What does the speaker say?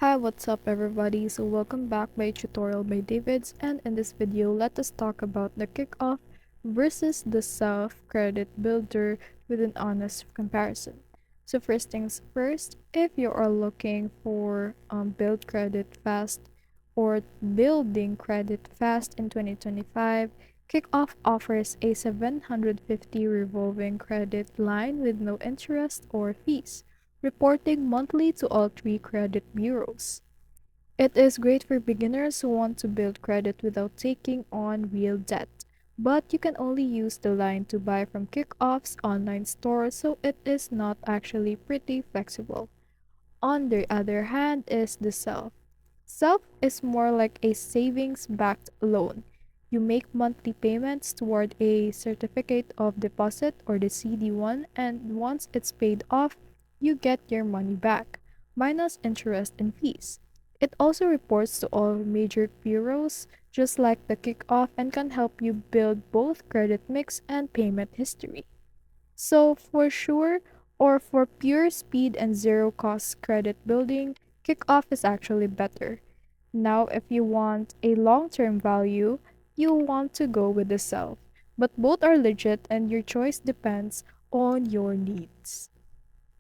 Hi, what's up everybody? So welcome back by tutorial by Davids, and in this video let us talk about the Kikoff versus the Self Credit Builder with an honest comparison. So first things first, if you are looking for build credit fast or building credit fast in 2025, Kikoff offers a 750 revolving credit line with no interest or fees, reporting monthly to all three credit bureaus. It is great for beginners who want to build credit without taking on real debt. But you can only use the line to buy from Kickoff's online store, so it is not actually pretty flexible. On the other hand is the Self. Self is more like a savings backed loan. You make monthly payments toward a certificate of deposit or the CD1, and once it's paid off, you get your money back, minus interest and fees. It also reports to all major bureaus, just like the Kickoff, and can help you build both credit mix and payment history. So, for sure, or for pure speed and zero cost credit building, Kickoff is actually better. Now, if you want a long term value, you want to go with the Self. But both are legit, and your choice depends on your needs.